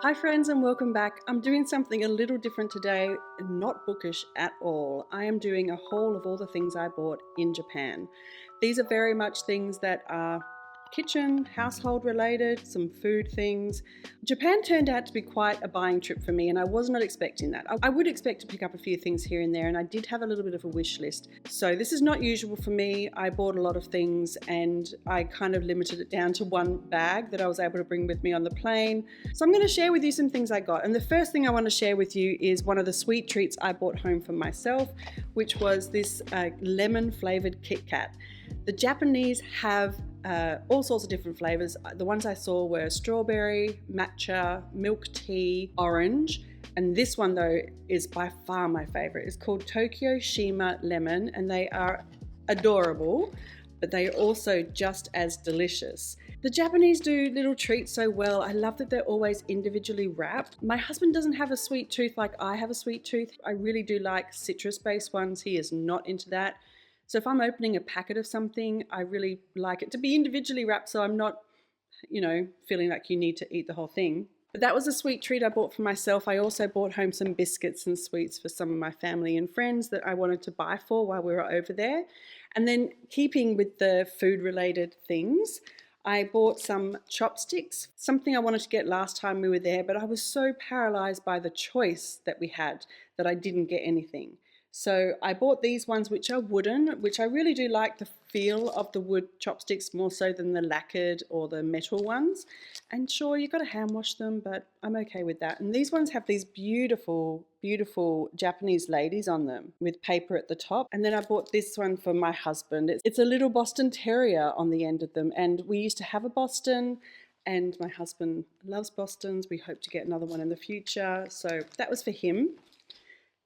Hi friends and welcome back. I'm doing something a little different today, not bookish at all. I am doing a haul of all the things I bought in Japan. These are very much things that are kitchen, household related, some food things. Japan turned out to be quite a buying trip for me and I was not expecting that. I would expect to pick up a few things here and there, and I did have a little bit of a wish list. So this is not usual for me. I bought a lot of things and I kind of limited it down to one bag that I was able to bring with me on the plane. So I'm going to share with you some things I got. And the first thing I want to share with you is one of the sweet treats I bought home for myself, which was this lemon flavored Kit Kat. The Japanese have all sorts of different flavors. The ones I saw were strawberry, matcha, milk tea, orange. And this one though is by far my favorite. It's called Tokyo Shima Lemon and they are adorable, but they are also just as delicious. The Japanese do little treats so well. I love that they're always individually wrapped. My husband doesn't have a sweet tooth like I have a sweet tooth. I really do like citrus-based ones. He is not into that. So if I'm opening a packet of something, I really like it to be individually wrapped so I'm not, feeling like you need to eat the whole thing. But that was a sweet treat I bought for myself. I also bought home some biscuits and sweets for some of my family and friends that I wanted to buy for while we were over there. And then keeping with the food related things, I bought some chopsticks, something I wanted to get last time we were there, but I was so paralyzed by the choice that we had that I didn't get anything. So I bought these ones which are wooden, which I really do like the feel of the wood chopsticks more so than the lacquered or the metal ones. And sure, you've got to hand wash them, but I'm okay with that. And these ones have these beautiful, beautiful Japanese ladies on them with paper at the top. And then I bought this one for my husband. It's a little Boston Terrier on the end of them. And we used to have a Boston and my husband loves Bostons. We hope to get another one in the future. So that was for him.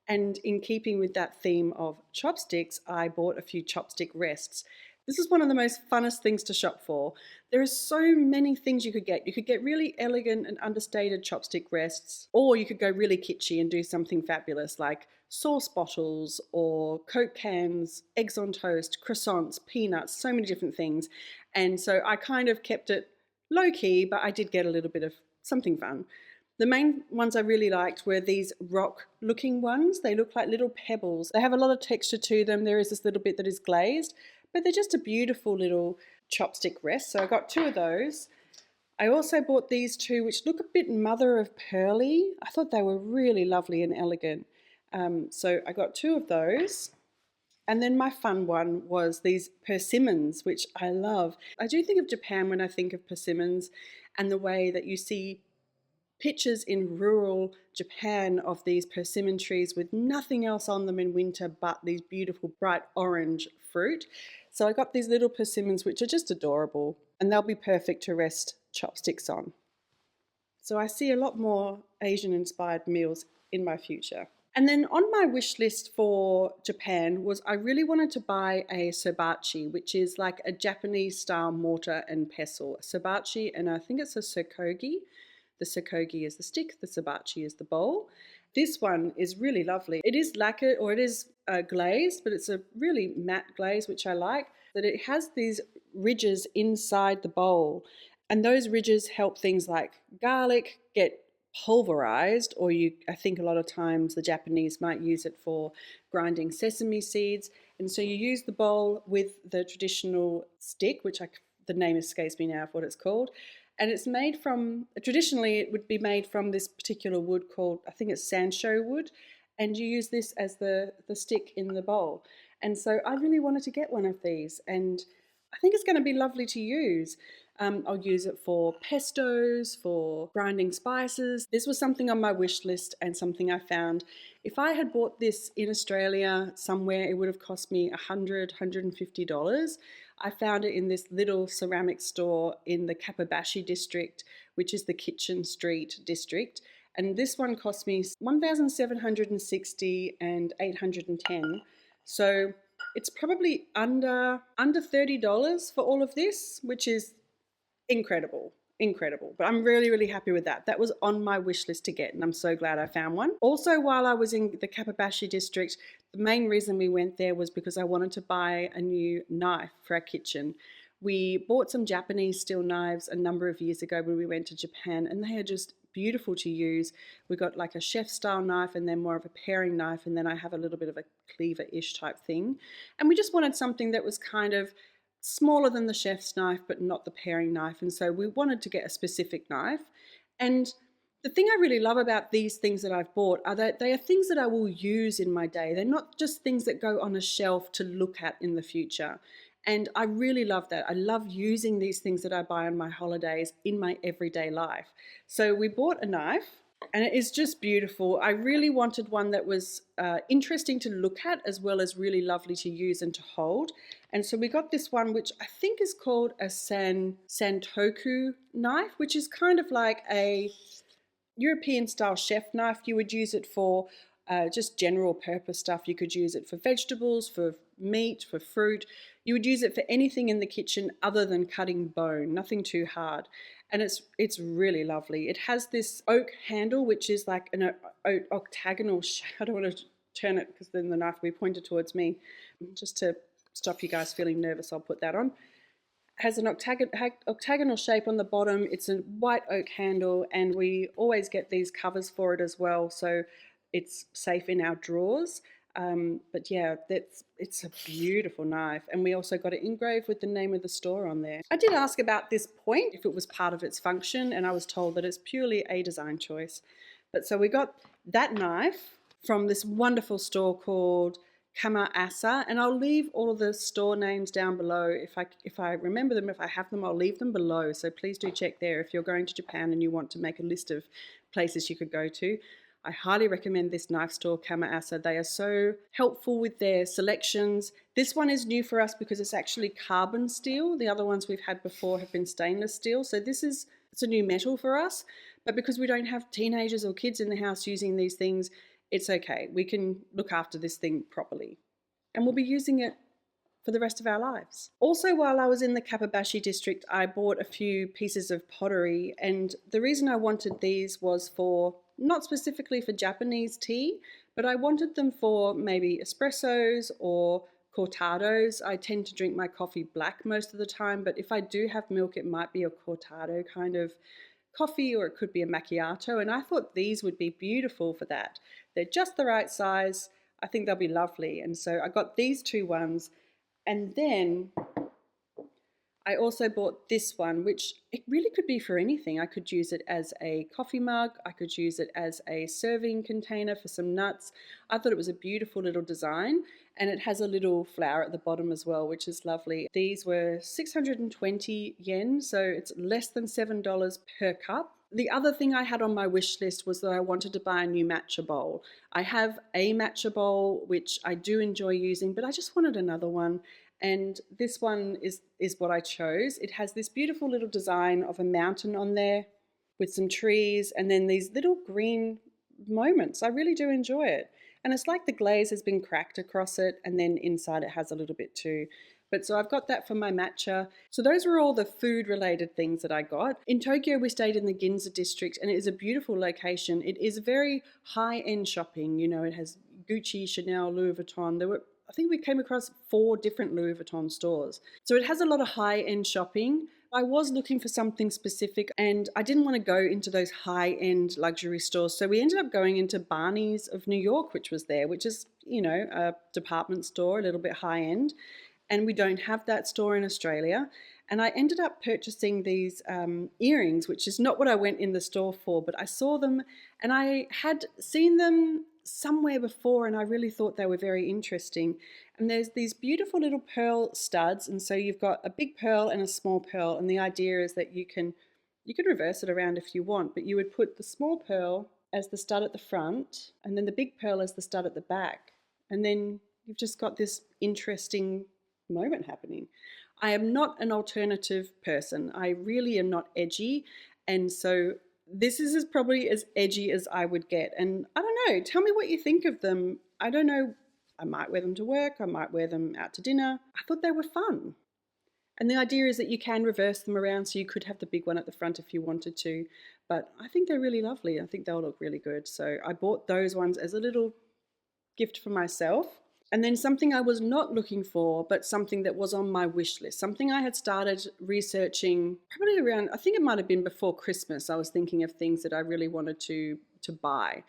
And in keeping with that theme of chopsticks, I bought a few chopstick rests. This is one of the most funnest things to shop for. There are so many things you could get. You could get really elegant and understated chopstick rests, or you could go really kitschy and do something fabulous like sauce bottles or Coke cans, eggs on toast, croissants, peanuts, so many different things. And so I kind of kept it low key, but I did get a little bit of something fun. The main ones I really liked were these rock looking ones. They look like little pebbles. They have a lot of texture to them. There is this little bit that is glazed, but they're just a beautiful little chopstick rest. So I got two of those. I also bought these two, which look a bit mother of pearly. I thought they were really lovely and elegant. So I got two of those. And then my fun one was these persimmons, which I love. I do think of Japan when I think of persimmons and the way that you see pictures in rural Japan of these persimmon trees with nothing else on them in winter but these beautiful bright orange fruit. So I got these little persimmons which are just adorable and they'll be perfect to rest chopsticks on. So I see a lot more Asian inspired meals in my future. And then on my wish list for Japan was I really wanted to buy a suribachi, which is like a Japanese style mortar and pestle. Suribachi, and I think it's a surikogi. The surikogi is the stick, the suribachi is the bowl. This one is really lovely. It is lacquered or it is glazed, but it's a really matte glaze, which I like. That it has these ridges inside the bowl, and those ridges help things like garlic get pulverized, or I think a lot of times the Japanese might use it for grinding sesame seeds. And so you use the bowl with the traditional stick, the name escapes me now of what it's called. And it's made from, traditionally it would be made from this particular wood called, I think it's sansho wood, and you use this as the stick in the bowl. And so I really wanted to get one of these, and I think it's going to be lovely to use. I'll use it for pestos, for grinding spices. This was something on my wish list and something I found. If I had bought this in Australia somewhere, it would have cost me $100, $150. I found it in this little ceramic store in the Kappabashi District, which is the Kitchen Street district. And this one cost me $1,760 and $810. So it's probably under $30 for all of this, which is incredible. But I'm really, really happy with that. That was on my wish list to get, and I'm so glad I found one. Also, while I was in the Kappabashi district, the main reason we went there was because I wanted to buy a new knife for our kitchen. We bought some Japanese steel knives a number of years ago when we went to Japan, and they are just beautiful to use. We got like a chef style knife and then more of a paring knife, and then I have a little bit of a cleaver-ish type thing. And we just wanted something that was kind of smaller than the chef's knife but not the paring knife, and so we wanted to get a specific knife. And the thing I really love about these things that I've bought are that they are things that I will use in my day. They're not just things that go on a shelf to look at in the future. And I really love that. I love using these things that I buy on my holidays in my everyday life. So we bought a knife, and it is just beautiful. I really wanted one that was interesting to look at as well as really lovely to use and to hold. And so we got this one, which I think is called a Santoku knife, which is kind of like a European style chef knife. You would use it for just general purpose stuff. You could use it for vegetables, for meat, for fruit. You would use it for anything in the kitchen other than cutting bone, nothing too hard. And it's really lovely. It has this oak handle, which is like an octagonal I don't want to turn it because then the knife will be pointed towards me. Just to stop you guys feeling nervous, I'll put that on. Has an octagonal shape on the bottom. It's a white oak handle, and we always get these covers for it as well, so it's safe in our drawers. But yeah, it's a beautiful knife, and we also got it engraved with the name of the store on there. I did ask about this point, if it was part of its function, and I was told that it's purely a design choice. But so we got that knife from this wonderful store called Kama-Asa, and I'll leave all of the store names down below. If I remember them, if I have them, I'll leave them below. So please do check there if you're going to Japan and you want to make a list of places you could go to. I highly recommend this knife store, Kama-Asa. They are so helpful with their selections. This one is new for us because it's actually carbon steel. The other ones we've had before have been stainless steel. So it's a new metal for us. But because we don't have teenagers or kids in the house using these things, it's okay. We can look after this thing properly. And we'll be using it for the rest of our lives. Also, while I was in the Kappabashi District, I bought a few pieces of pottery, and the reason I wanted these was not specifically for Japanese tea, but I wanted them for maybe espressos or cortados. I tend to drink my coffee black most of the time, but if I do have milk, it might be a cortado kind of coffee, or it could be a macchiato, and I thought these would be beautiful for that. They're just the right size. I think they'll be lovely, and so I got these two ones. And then I also bought this one, which it really could be for anything. I could use it as a coffee mug. I could use it as a serving container for some nuts. I thought it was a beautiful little design, and it has a little flower at the bottom as well, which is lovely. These were 620 yen, so it's less than $7 per cup. The other thing I had on my wish list was that I wanted to buy a new matcha bowl. I have a matcha bowl, which I do enjoy using, but I just wanted another one. And this one is what I chose. It has this beautiful little design of a mountain on there with some trees and then these little green moments. I really do enjoy it. And it's like the glaze has been cracked across it, and then inside it has a little bit too. But so I've got that for my matcha. So those were all the food related things that I got. In Tokyo, we stayed in the Ginza district, and it is a beautiful location. It is very high-end shopping. You know, it has Gucci, Chanel, Louis Vuitton. I think we came across 4 different Louis Vuitton stores. So it has a lot of high-end shopping. I was looking for something specific, and I didn't want to go into those high-end luxury stores. So we ended up going into Barney's of New York, which was there, which is, you know, a department store, a little bit high-end. And we don't have that store in Australia. And I ended up purchasing these earrings, which is not what I went in the store for, but I saw them and I had seen them somewhere before, and I really thought they were very interesting. And there's these beautiful little pearl studs, and so you've got a big pearl and a small pearl, and the idea is that you can reverse it around if you want, but you would put the small pearl as the stud at the front and then the big pearl as the stud at the back, and then you've just got this interesting moment happening. I am not an alternative person. I really am not edgy, and so this is probably as edgy as I would get. And I don't know, tell me what you think of them. I don't know, I might wear them to work, I might wear them out to dinner. I thought they were fun. And the idea is that you can reverse them around, so you could have the big one at the front if you wanted to. But I think they're really lovely. I think they'll look really good. So I bought those ones as a little gift for myself. And then something I was not looking for, but something that was on my wish list, something I had started researching probably around, I think it might have been before Christmas. I was thinking of things that I really wanted to buy.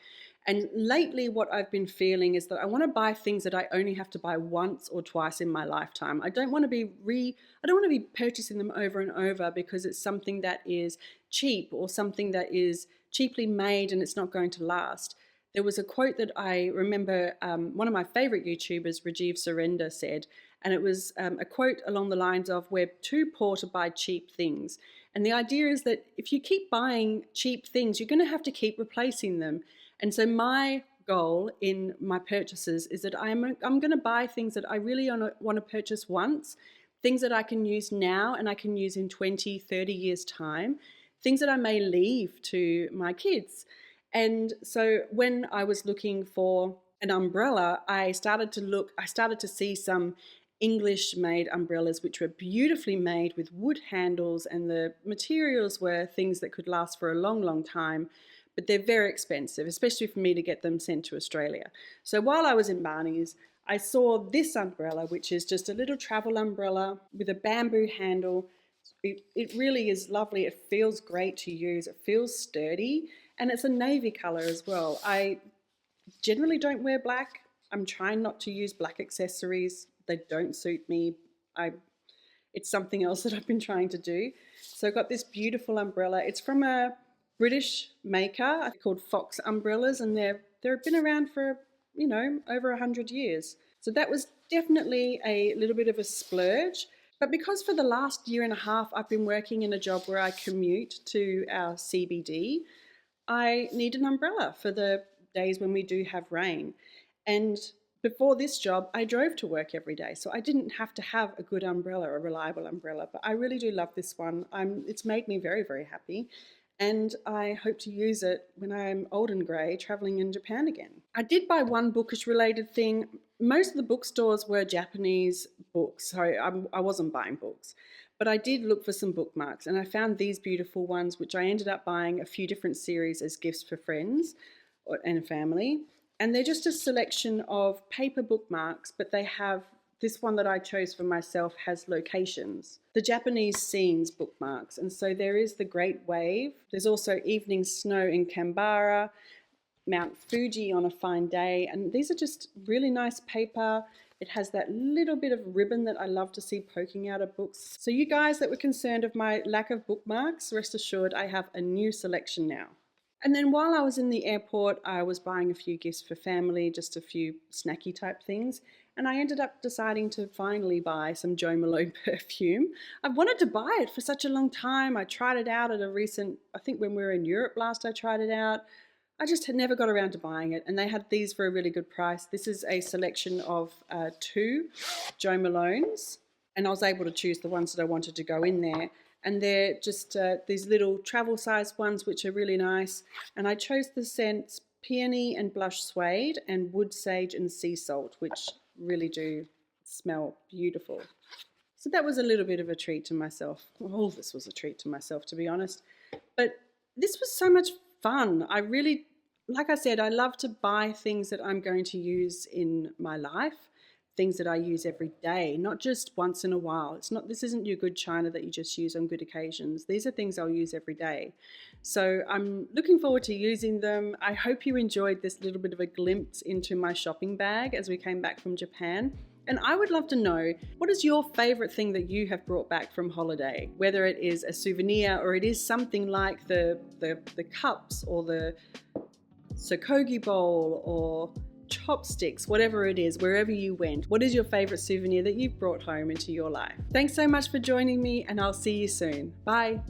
And lately what I've been feeling is that I want to buy things that I only have to buy once or twice in my lifetime. I don't want to be purchasing them over and over because it's something that is cheap or something that is cheaply made and it's not going to last. There was a quote that I remember one of my favorite YouTubers, Rajiv Surrender, said, and it was a quote along the lines of, "We're too poor to buy cheap things." And the idea is that if you keep buying cheap things, you're going to have to keep replacing them. And so my goal in my purchases is that I'm going to buy things that I really want to purchase once, things that I can use now and I can use in 20, 30 years' time, things that I may leave to my kids. And so when I was looking for an umbrella, I started to see some English-made umbrellas, which were beautifully made with wood handles, and the materials were things that could last for a long, long time, but they're very expensive, especially for me to get them sent to Australia. So while I was in Barney's, I saw this umbrella, which is just a little travel umbrella with a bamboo handle. It really is lovely. It feels great to use. It feels sturdy. And it's a navy color as well. I generally don't wear black. I'm trying not to use black accessories. They don't suit me. It's something else that I've been trying to do. So I got this beautiful umbrella. It's from a British maker called Fox Umbrellas, and they've been around for, over 100 years. So that was definitely a little bit of a splurge. But because for the last year and a half I've been working in a job where I commute to our CBD, I need an umbrella for the days when we do have rain. And before this job, I drove to work every day, so I didn't have to have a good umbrella, a reliable umbrella. But I really do love this one. It's made me very, very happy. And I hope to use it when I'm old and grey travelling in Japan again. I did buy one bookish related thing. Most of the bookstores were Japanese books, so I wasn't buying books. But I did look for some bookmarks, and I found these beautiful ones, which I ended up buying a few different series as gifts for friends and family. And they're just a selection of paper bookmarks, but they have, this one that I chose for myself has locations. The Japanese scenes bookmarks, and so there is the Great Wave. There's also evening snow in Canberra, Mount Fuji on a fine day, and these are just really nice paper. It has that little bit of ribbon that I love to see poking out of books. So you guys that were concerned of my lack of bookmarks, rest assured I have a new selection now. And then while I was in the airport, I was buying a few gifts for family, just a few snacky type things. And I ended up deciding to finally buy some Jo Malone perfume. I've wanted to buy it for such a long time. I tried it out at a recent, I think when we were in Europe last I tried it out. I just had never got around to buying it, and they had these for a really good price. This is a selection of 2 Jo Malones, and I was able to choose the ones that I wanted to go in there. And they're just these little travel size ones, which are really nice. And I chose the scents Peony and Blush Suede and Wood Sage and Sea Salt, which really do smell beautiful. So that was a little bit of a treat to myself. All this was a treat to myself, to be honest. But this was so much fun. I really, like I said, I love to buy things that I'm going to use in my life, things that I use every day, not just once in a while. This isn't your good china that you just use on good occasions. These are things I'll use every day. So I'm looking forward to using them. I hope you enjoyed this little bit of a glimpse into my shopping bag as we came back from Japan. And I would love to know, what is your favorite thing that you have brought back from holiday? Whether it is a souvenir or it is something like the cups or the surikogi bowl or chopsticks, whatever it is, wherever you went. What is your favorite souvenir that you've brought home into your life? Thanks so much for joining me, and I'll see you soon. Bye.